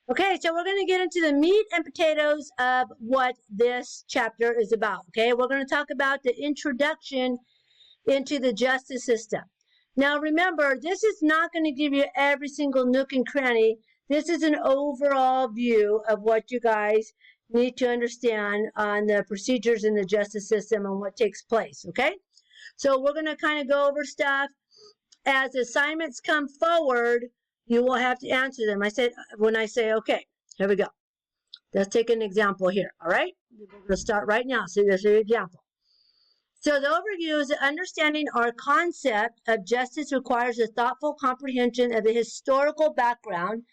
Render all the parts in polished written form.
Okay, so we're going to get into the meat and potatoes of what this chapter is about. Okay, we're going to talk about the introduction into the justice system. Now, remember, this is not going to give you every single nook and cranny. This is an overall view of what you guys need to understand on the procedures in the justice system and what takes place. Okay, so we're going to kind of go over stuff as assignments come forward. You will have to answer them. When I say, okay, here we go. Let's take an example here, all right? We're going to start right now. So there's an example. So the overview is that understanding our concept of justice requires a thoughtful comprehension of the historical background,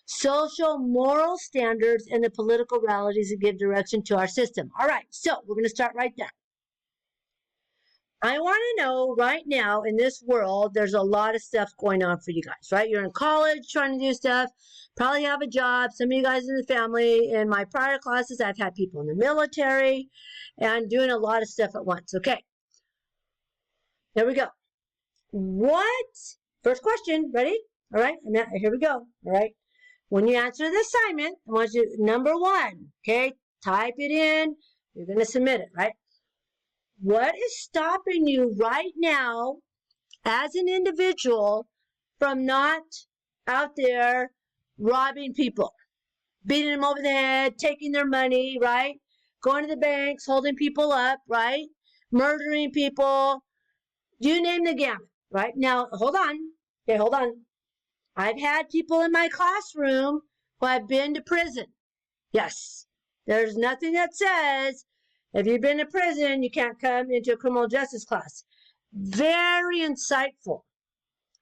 social, moral standards, and the political realities that give direction to our system. All right, so we're going to start right there. I want to know right now in this world, there's a lot of stuff going on for you guys, right? You're in college trying to do stuff, probably have a job. Some of you guys in the family, in my prior classes, I've had people in the military and doing a lot of stuff at once. Okay, there we go. First question, ready? All right, here we go. All right, when you answer the assignment, I want you, number one, okay, type it in. You're going to submit it, right? What is stopping you right now as an individual from not out there robbing people, beating them over the head, taking their money, right? Going to the banks, holding people up, right? Murdering people. You name the gamut, right? Now, hold on. Okay, hold on. I've had people in my classroom who have been to prison. Yes. There's nothing that says if you've been to prison, you can't come into a criminal justice class. Very insightful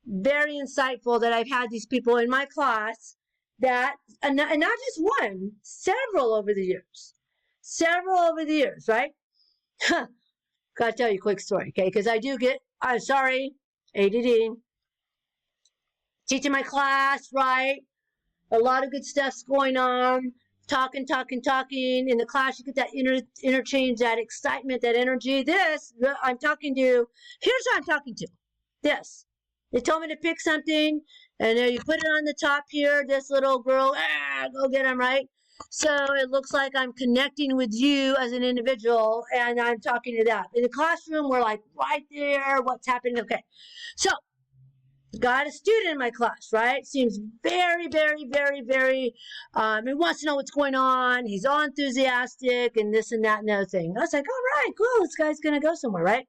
that I've had these people in my class that, and not just one, several over the years, right? Gotta tell you a quick story, okay? Because I do get, I'm sorry, ADD, teaching my class, right? A lot of good stuff's going on. Talking. In the class, you get that interchange, that excitement, that energy. I'm talking to, here's what I'm talking to. This. They told me to pick something, and then you put it on the top here. This little girl, go get them, right? So it looks like I'm connecting with you as an individual, and I'm talking to that. In the classroom, we're like right there. What's happening? Okay. So, got a student in my class, right? Seems very, he wants to know what's going on. He's all enthusiastic and this and that and the other thing. I was like, all right, cool. This guy's going to go somewhere, right?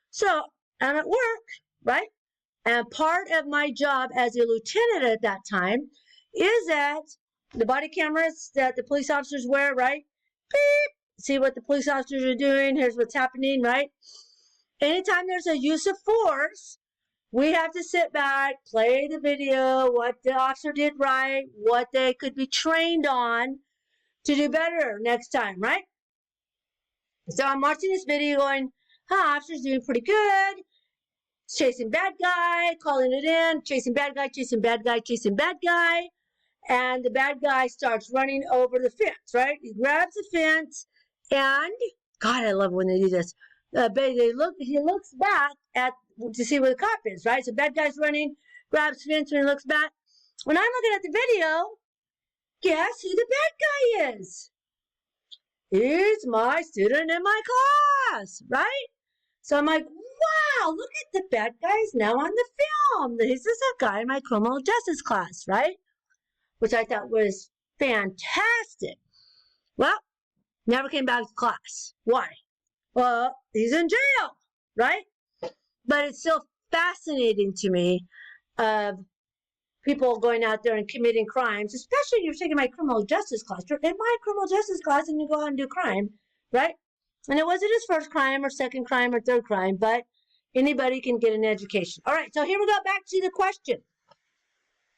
So I'm at work, right? And part of my job as a lieutenant at that time is that the body cameras that the police officers wear, right? Beep. See what the police officers are doing. Here's what's happening, right? Anytime there's a use of force, we have to sit back, play the video, what the officer did right, what they could be trained on to do better next time, right? So I'm watching this video going, officer's doing pretty good. Chasing bad guy, calling it in, chasing bad guy. And the bad guy starts running over the fence, right? He grabs the fence and, God, I love when they do this. He looks back to see where the cop is, right? So bad guy's running, grabs fence, and he looks back. When I'm looking at the video, guess who the bad guy is? He's my student in my class, right? So I'm like, wow, look at the bad guys now on the film. This is a guy in my criminal justice class, right? Which I thought was fantastic. Well, never came back to class. Why? Well, he's in jail, right? But it's still fascinating to me of people going out there and committing crimes, especially if you're taking my criminal justice class. You're in my criminal justice class and you go out and do crime, right? And it wasn't his first crime or second crime or third crime, but anybody can get an education. All right, so here we go back to the question.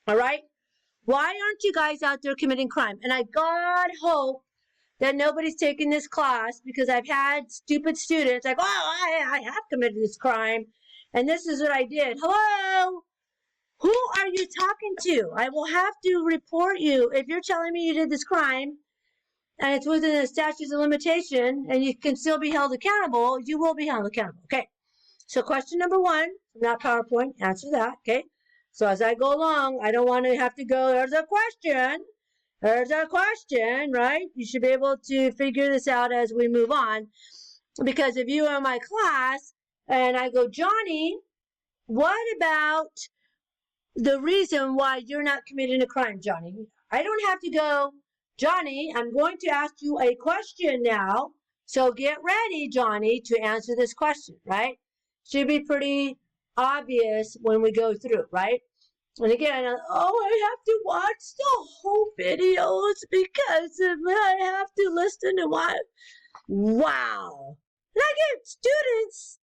All right? Why aren't you guys out there committing crime? And I God hope that nobody's taking this class because I've had stupid students like, I have committed this crime. And this is what I did. Hello? Who are you talking to? I will have to report you. If you're telling me you did this crime and it's within the statutes of limitation and you can still be held accountable, you will be held accountable. Okay. So question number one, not PowerPoint, answer that. Okay. So as I go along, I don't want to have to go, there's a question. There's our question, right? You should be able to figure this out as we move on. Because if you are in my class and I go, Johnny, what about the reason why you're not committing a crime, Johnny? I don't have to go, Johnny, I'm going to ask you a question now. So get ready, Johnny, to answer this question, right? Should be pretty obvious when we go through, right? And again, I have to watch the whole videos because I have to listen to what. Wow. And I get students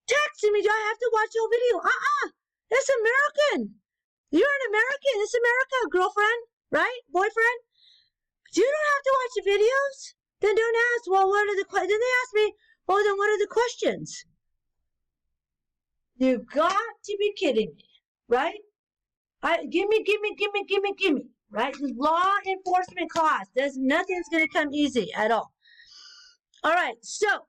texting me, do I have to watch the whole video? It's American. You're an American. It's America, girlfriend, right? Boyfriend. You don't have to watch the videos. Then don't ask, well, what are the questions? Then they ask me, well, then what are the questions? You've got to be kidding me, right? Give me, right? The law enforcement class. Nothing's going to come easy at all. All right, so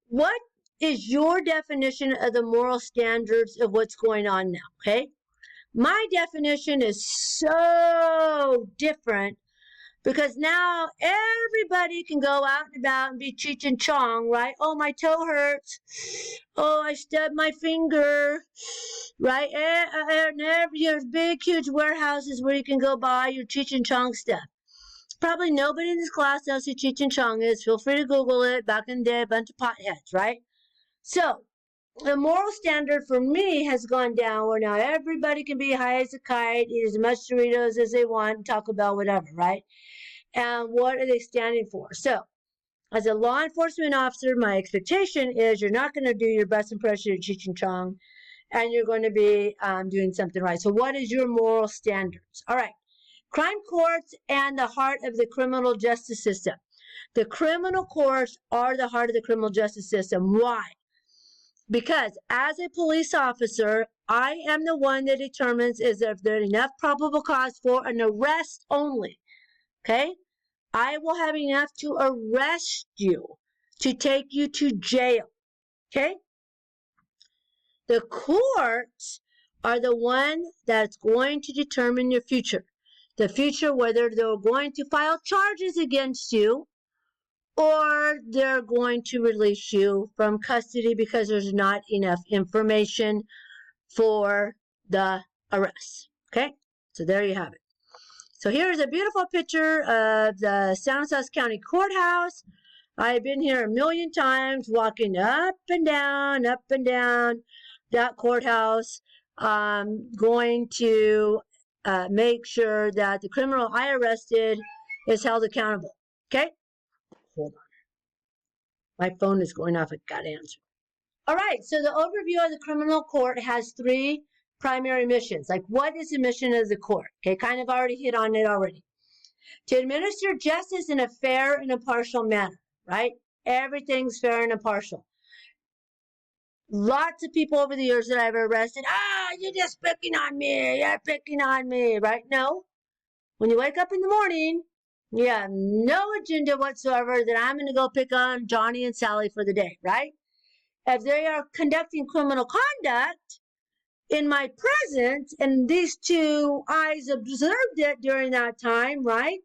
what is your definition of the moral standards of what's going on now, okay? My definition is so different because now everybody can go out and about and be Cheech and Chong, right? Oh, my toe hurts. Oh, I stubbed my finger, right? And there's big, huge warehouses where you can go buy your Cheech and Chong stuff. Probably nobody in this class knows who Cheech and Chong is. Feel free to Google it. Back in the day, a bunch of potheads, right? So, the moral standard for me has gone down where now everybody can be high as a kite, eat as much Doritos as they want, Taco Bell, whatever, right? And what are they standing for? So, as a law enforcement officer, my expectation is you're not going to do your best impression of Cheech and Chong, and you're going to be doing something right. So, what is your moral standards? All right. Crime courts and the heart of the criminal justice system. The criminal courts are the heart of the criminal justice system. Why? Because as a police officer, I am the one that determines is if there's enough probable cause for an arrest only. Okay? I will have enough to arrest you, to take you to jail. Okay? The courts are the one that's going to determine your future. The future, whether they're going to file charges against you or they're going to release you from custody because there's not enough information for the arrest. Okay? So there you have it. So here's a beautiful picture of the Stanislaus County Courthouse. I've been here a million times, walking up and down that courthouse, going to make sure that the criminal I arrested is held accountable. Okay? Hold on. My phone is going off. I got to answer. All right. So the overview of the criminal court has 3 primary missions. Like, what is the mission of the court? Okay, kind of already hit on it already. To administer justice in a fair and impartial manner, right? Everything's fair and impartial. Lots of people over the years that I've arrested, you're just picking on me, right? No. When you wake up in the morning, you have no agenda whatsoever that I'm going to go pick on Johnny and Sally for the day, right? If they are conducting criminal conduct in my presence and these 2 eyes observed it during that time, right?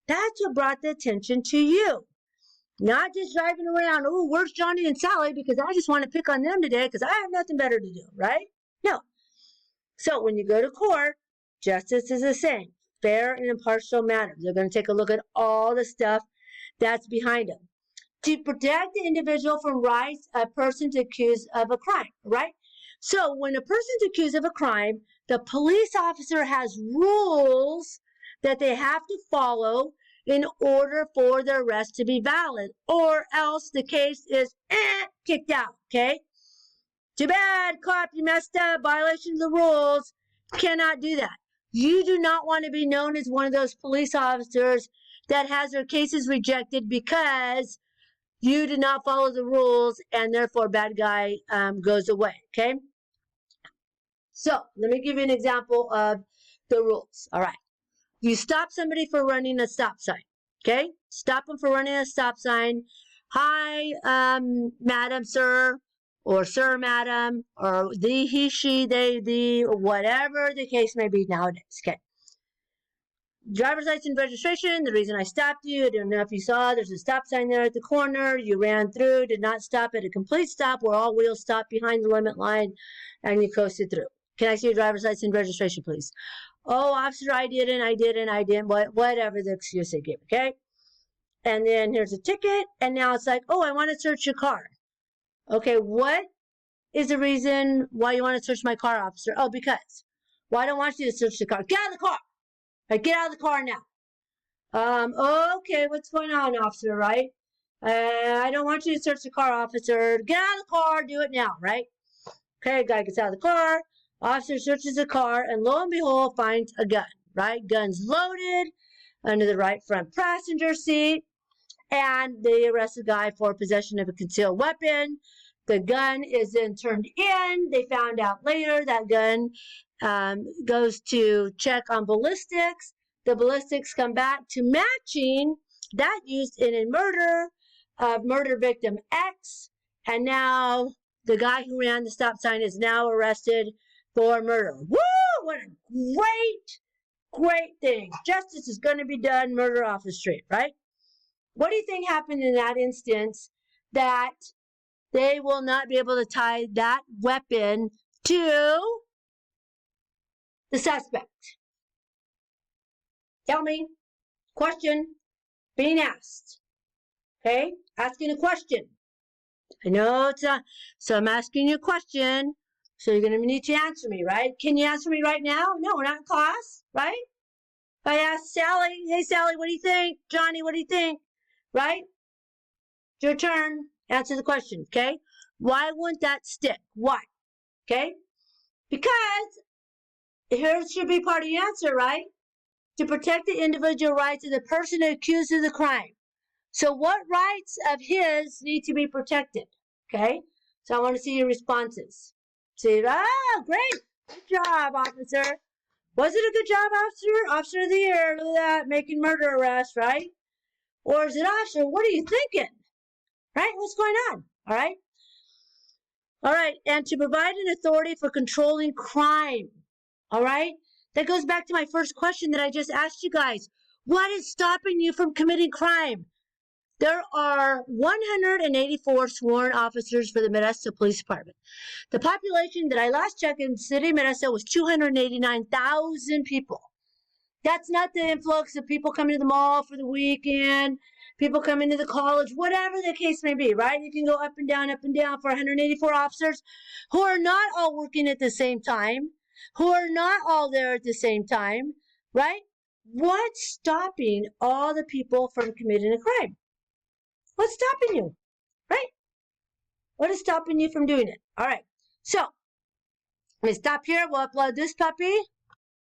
That's what brought the attention to you. Not just driving around, oh, where's Johnny and Sally? Because I just want to pick on them today because I have nothing better to do, right? No. So when you go to court, justice is the same. Fair and impartial manner. They're going to take a look at all the stuff that's behind them. To protect the individual from rights a person's accused of a crime, right? So when a person's accused of a crime, the police officer has rules that they have to follow in order for the arrest to be valid, or else the case is kicked out, okay? Too bad, cop, you messed up, violation of the rules. Cannot do that. You do not want to be known as one of those police officers that has their cases rejected because you did not follow the rules and therefore bad guy goes away, okay? So let me give you an example of the rules. All right. You stop somebody for running a stop sign, okay? Stop them for running a stop sign. Hi, madam, sir, or sir, madam, or the, he, she, they, the, whatever the case may be nowadays, okay? driver's license registration. The reason I stopped you, I don't know if you saw, there's a stop sign there at the corner. You ran through, did not stop at a complete stop where all wheels stop behind the limit line, and you coasted through. Can I see your driver's license registration, please? Oh, officer, I didn't. Whatever the excuse they give, okay? And then here's a ticket, and now it's like, oh, I want to search your car. Okay, what is the reason why you want to search my car, officer? Oh, because. Well, I don't want you to search the car. Get out of the car! Right, get out of the car now. Okay, what's going on, officer, right? I don't want you to search the car, officer. Get out of the car, do it now, right? Okay, guy gets out of the car. Officer searches the car, and lo and behold, finds a gun, right? Gun's loaded under the right front passenger seat, and they arrest the guy for possession of a concealed weapon. The gun is then turned in. They found out later that gun goes to check on ballistics. The ballistics come back to matching that used in a murder of murder victim X. And now the guy who ran the stop sign is now arrested for murder. Woo! What a great thing. Justice is going to be done, murder off the street, right? What do you think happened in that instance that they will not be able to tie that weapon to the suspect? Tell me. Question being asked. Okay? Asking a question. I know it's not, so I'm asking you a question. So you're going to need to answer me, right? Can you answer me right now? No, we're not in class, right? If I ask Sally, hey Sally, what do you think? Johnny, what do you think? Right? It's your turn. Answer the question, okay? Why wouldn't that stick? Why? Okay? Because here should be part of your answer, right? To protect the individual rights of the person accused of the crime. So what rights of his need to be protected? Okay? So I want to see your responses. See, great. Good job, officer. Was it a good job, officer? Officer of the year, look at that, making murder arrest, right? Or is it, officer, what are you thinking? Right? What's going on? All right? All right, and to provide an authority for controlling crime. All right? That goes back to my first question that I just asked you guys. What is stopping you from committing crime? There are 184 sworn officers for the Modesto Police Department. The population that I last checked in the city of Modesto was 289,000 people. That's not the influx of people coming to the mall for the weekend, people coming to the college, whatever the case may be, right? You can go up and down for 184 officers who are not all working at the same time, who are not all there at the same time, right? What's stopping all the people from committing a crime? What's stopping you, right? What is stopping you from doing it? All right, so let me stop here. We'll upload this puppy.